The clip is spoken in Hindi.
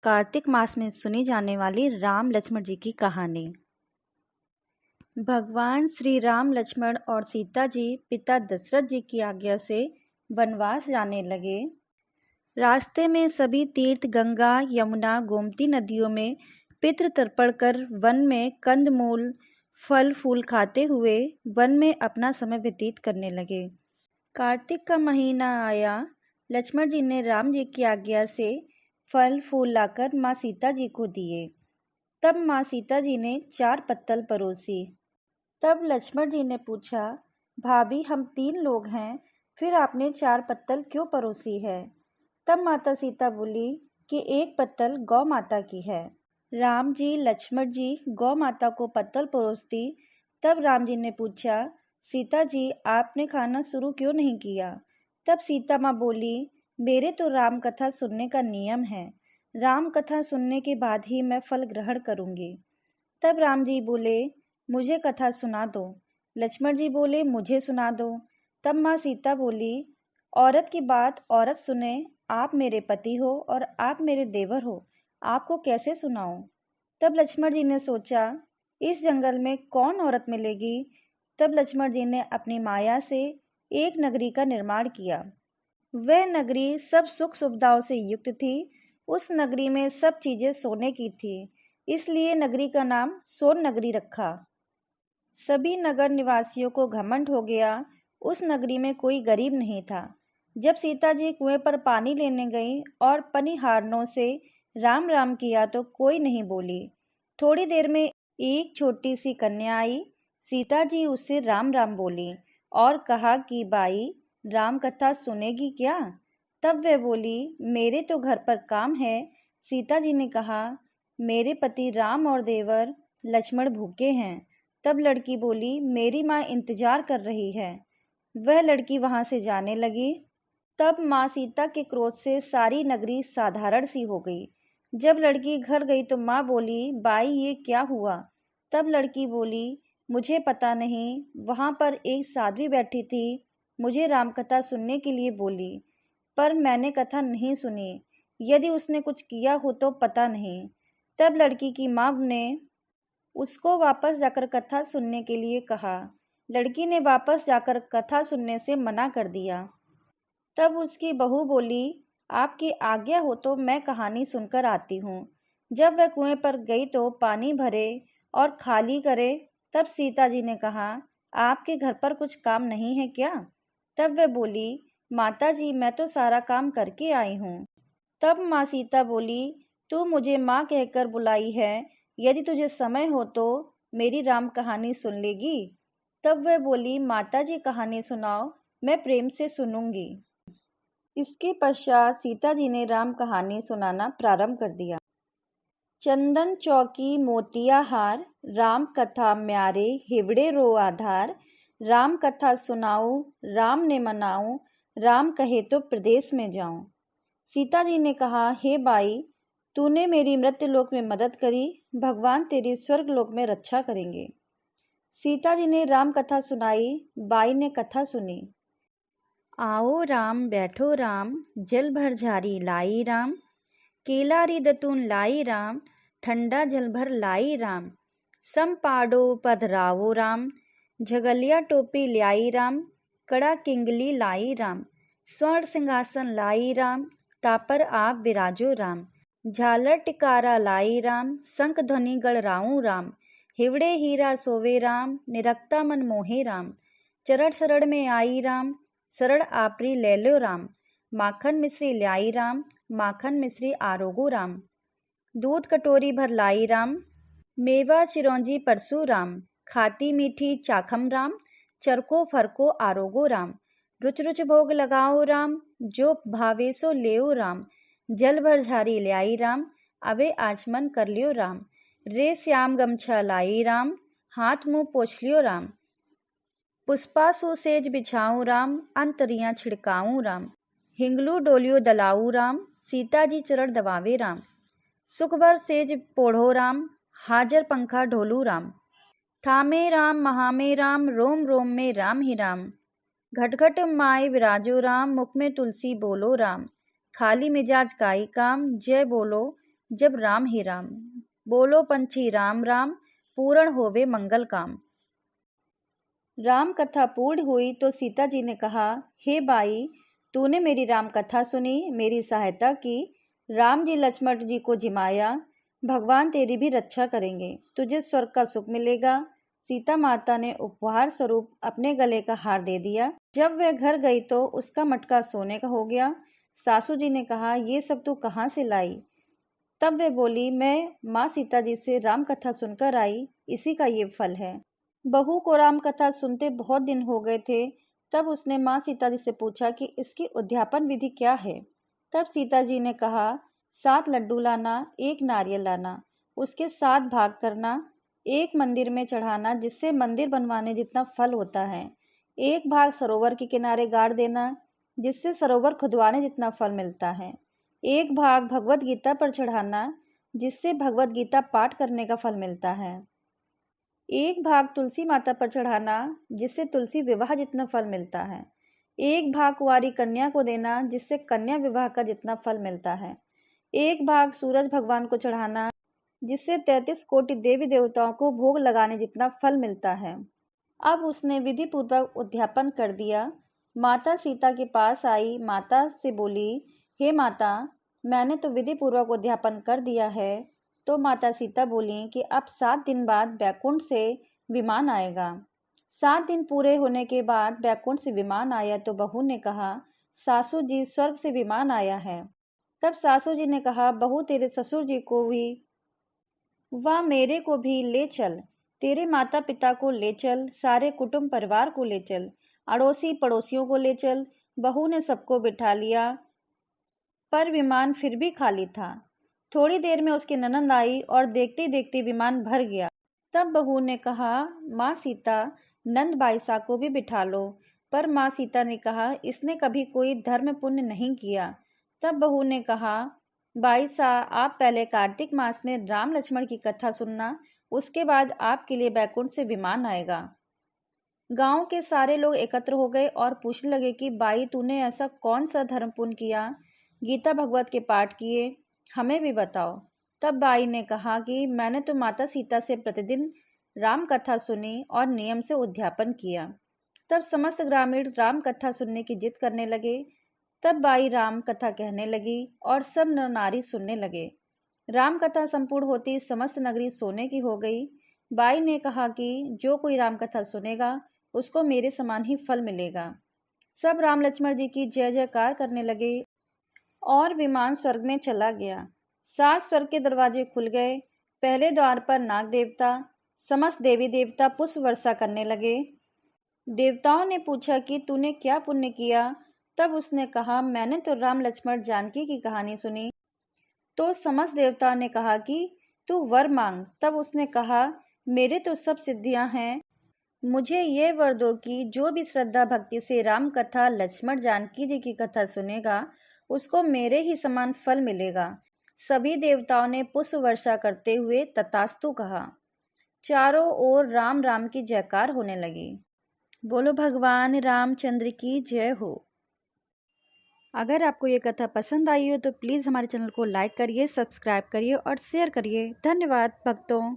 कार्तिक मास में सुनी जाने वाली राम लक्ष्मण जी की कहानी। भगवान श्री राम लक्ष्मण और सीता जी पिता दशरथ जी की आज्ञा से वनवास जाने लगे। रास्ते में सभी तीर्थ गंगा, यमुना, गोमती नदियों में पितृ तर्पण कर वन में कंदमूल, फल फूल खाते हुए वन में अपना समय व्यतीत करने लगे। कार्तिक का महीना आया। लक्ष्मण जी ने राम जी की आज्ञा से फल फूल लाकर माँ सीता जी को दिए। तब माँ सीता जी ने 4 पत्तल परोसी। तब लक्ष्मण जी ने पूछा, भाभी हम 3 लोग हैं, फिर आपने 4 पत्तल क्यों परोसी है? तब माता सीता बोली कि 1 पत्तल गौ माता की है। राम जी लक्ष्मण जी गौ माता को पत्तल परोसती। तब राम जी ने पूछा, सीता जी आपने खाना शुरू क्यों नहीं किया? तब सीता माँ बोली, मेरे तो राम कथा सुनने का नियम है। राम कथा सुनने के बाद ही मैं फल ग्रहण करूंगी। तब राम जी बोले, मुझे कथा सुना दो। लक्ष्मण जी बोले, मुझे सुना दो। तब माँ सीता बोली, औरत की बात औरत सुने। आप मेरे पति हो और आप मेरे देवर हो, आपको कैसे सुनाऊं? तब लक्ष्मण जी ने सोचा, इस जंगल में कौन औरत मिलेगी? तब लक्ष्मण जी ने अपनी माया से एक नगरी का निर्माण किया। वह नगरी सब सुख सुविधाओं से युक्त थी। उस नगरी में सब चीजें सोने की थी, इसलिए नगरी का नाम सोन नगरी रखा। सभी नगर निवासियों को घमंड हो गया। उस नगरी में कोई गरीब नहीं था। जब सीता जी कुएं पर पानी लेने गई और पनिहारनों से राम राम किया तो कोई नहीं बोली। थोड़ी देर में एक छोटी सी कन्या आई। सीता जी उससे राम राम बोली और कहा कि बाई राम कथा सुनेगी क्या? तब वह बोली, मेरे तो घर पर काम है। सीता जी ने कहा, मेरे पति राम और देवर लक्ष्मण भूखे हैं। तब लड़की बोली, मेरी माँ इंतजार कर रही है। वह लड़की वहां से जाने लगी। तब माँ सीता के क्रोध से सारी नगरी साधारण सी हो गई। जब लड़की घर गई तो माँ बोली, बाई ये क्या हुआ? तब लड़की बोली, मुझे पता नहीं, वहां पर एक साध्वी बैठी थी, मुझे राम कथा सुनने के लिए बोली, पर मैंने कथा नहीं सुनी। यदि उसने कुछ किया हो तो पता नहीं। तब लड़की की माँ ने उसको वापस जाकर कथा सुनने के लिए कहा। लड़की ने वापस जाकर कथा सुनने से मना कर दिया। तब उसकी बहू बोली, आपकी आज्ञा हो तो मैं कहानी सुनकर आती हूँ। जब वह कुएं पर गई तो पानी भरे और खाली करे। तब सीता जी ने कहा, आपके घर पर कुछ काम नहीं है क्या? तब वह बोली, माता जी मैं तो सारा काम करके आई हूँ। तब माँ सीता बोली, तू मुझे माँ कहकर बुलाई है, यदि तुझे समय हो तो मेरी राम कहानी सुन लेगी? तब वह बोली, माता जी कहानी सुनाओ, मैं प्रेम से सुनूंगी। इसके पश्चात सीता जी ने राम कहानी सुनाना प्रारंभ कर दिया। चंदन चौकी मोतिया हार, राम कथा म्यारे हिवड़े रो आधार। राम कथा सुनाऊं, राम ने मनाऊं, राम कहे तो प्रदेश में जाऊं। सीता जी ने कहा, हे बाई, तूने मेरी मृत्युलोक में मदद करी, भगवान तेरी स्वर्ग लोक में रक्षा करेंगे। सीता जी ने राम कथा सुनाई। बाई ने कथा सुनी। आओ राम बैठो राम, जल भर झारी लाई राम। केला री दतून लाई राम, ठंडा जल भर लाई राम। सम पाडो पधरावो राम, झगलिया टोपी लाई राम। कड़ा किंगली लाई राम, स्वर्ण सिंहासन लाई राम। तापर आप विराजो राम, झालर टिकारा लाई राम। शंख ध्वनि गढ़राऊं राम, हिवड़े हीरा सोवे राम। निरक्ता मन मोहे राम, चरण शरण में आई राम। शरण आपरी ले लो राम, माखन मिश्री लाई राम। माखन मिश्री आरोगो राम, दूध कटोरी भर लाई राम। मेवा चिरौंजी परसू राम, खाती मीठी चाखम राम। चरको फरको आरोगो राम, रुच रुच भोग लगाओ राम। जो भावे सो लेओ राम, जल भर झारी लाई राम। अबे आचमन कर लियो राम, रे श्याम गमछा लाई राम। हाथ मुंह पोछ लियो राम, पुष्पा सो सेज बिछाऊं राम। अंतरियां छिड़काऊं राम, हिंगलू डोलियो दलाऊ राम। सीता जी चरण दबावे राम, सुखभर सेज पोढ़ो राम। हाजर पंखा ढोलू राम, थामे राम महामे राम। रोम रोम में राम ही राम, घट घट माए विराजो राम। मुख में तुलसी बोलो राम, खाली मिजाज काई काम। जय बोलो जब राम ही राम, बोलो पंछी राम राम, पूर्ण होवे मंगल काम। राम कथा पूर्ण हुई तो सीता जी ने कहा, हे भाई, तूने मेरी राम कथा सुनी, मेरी सहायता की, राम जी लक्ष्मण जी को जिमाया, भगवान तेरी भी रक्षा करेंगे, तुझे स्वर्ग का सुख मिलेगा। सीता माता ने उपहार स्वरूप अपने गले का हार दे दिया। जब वह घर गई तो उसका मटका सोने का हो गया। सासू जी ने कहा, ये सब तू कहाँ से लाई? तब वह बोली, मैं माँ सीता जी से राम कथा सुनकर आई, इसी का ये फल है। बहू को राम कथा सुनते बहुत दिन हो गए थे। तब उसने माँ सीता जी से पूछा कि इसकी उद्यापन विधि क्या है। तब सीता जी ने कहा, 7 लड्डू लाना, 1 नारियल लाना, उसके 7 भाग करना, एक मंदिर में चढ़ाना जिससे मंदिर बनवाने जितना फल होता है, एक भाग सरोवर के किनारे गाड़ देना जिससे सरोवर खुदवाने जितना फल मिलता है, एक भाग भगवत गीता पर चढ़ाना जिससे भगवत गीता पाठ करने का फल मिलता है, एक भाग तुलसी माता पर चढ़ाना जिससे तुलसी विवाह जितना फल मिलता है, एक भाग कुंवारी कन्या को देना जिससे कन्या विवाह का जितना फल मिलता है, एक भाग सूरज भगवान को चढ़ाना जिससे 33 कोटि देवी देवताओं को भोग लगाने जितना फल मिलता है। अब उसने विधि पूर्वक उद्यापन कर दिया। माता सीता के पास आई, माता से बोली, हे माता, मैंने तो विधि पूर्वक उद्यापन कर दिया है। तो माता सीता बोली कि अब 7 दिन बाद बैकुंठ से विमान आएगा। 7 दिन पूरे होने के बाद बैकुंठ से विमान आया तो बहू ने कहा, सासू जी, स्वर्ग से विमान आया है। तब सासू जी ने कहा, बहू, तेरे ससुर जी को भी वह मेरे को भी ले चल, तेरे माता पिता को ले चल, सारे कुटुंब परिवार को ले चल, अड़ोसी पड़ोसियों को ले चल। बहू ने सबको बिठा लिया, पर विमान फिर भी खाली था। थोड़ी देर में उसकी ननद आई और देखते देखते विमान भर गया। तब बहू ने कहा, माँ सीता, नंद बाईसा को भी बिठा लो। पर माँ सीता ने कहा, इसने कभी कोई धर्म पुण्य नहीं किया। तब बहू ने कहा, बाईसा, आप पहले कार्तिक मास में राम लक्ष्मण की कथा सुनना, उसके बाद आपके लिए बैकुंठ से विमान आएगा। गांव के सारे लोग एकत्र हो गए और पूछने लगे कि बाई, तूने ऐसा कौन सा धर्म पुण्य किया? गीता भगवत के पाठ किए, हमें भी बताओ। तब बाई ने कहा कि मैंने तो माता सीता से प्रतिदिन राम कथा सुनी और नियम से उद्यापन किया। तब समस्त ग्रामीण राम कथा सुनने की जिद करने लगे। तब बाई राम कथा कहने लगी और सब नर नारी सुनने लगे। राम कथा संपूर्ण होती समस्त नगरी सोने की हो गई। बाई ने कहा कि जो कोई राम कथा सुनेगा उसको मेरे समान ही फल मिलेगा। सब राम लक्ष्मण जी की जय जयकार करने लगे और विमान स्वर्ग में चला गया। 7 स्वर्ग के दरवाजे खुल गए। पहले द्वार पर नाग देवता, समस्त देवी देवता पुष्प वर्षा करने लगे। देवताओं ने पूछा कि तूने क्या पुण्य किया? तब उसने कहा, मैंने तो राम लक्ष्मण जानकी की कहानी सुनी। तो समस्त देवताओं ने कहा कि तू वर मांग। तब उसने कहा, मेरे तो सब सिद्धियां हैं, मुझे ये वर दो कि जो भी श्रद्धा भक्ति से राम कथा लक्ष्मण जानकी जी की कथा सुनेगा उसको मेरे ही समान फल मिलेगा। सभी देवताओं ने पुष्प वर्षा करते हुए तथास्तु कहा। चारों ओर राम राम की जयकार होने लगी। बोलो भगवान रामचंद्र की जय हो। अगर आपको ये कथा पसंद आई हो तो प्लीज़ हमारे चैनल को लाइक करिए, सब्सक्राइब करिए और शेयर करिए। धन्यवाद भक्तों।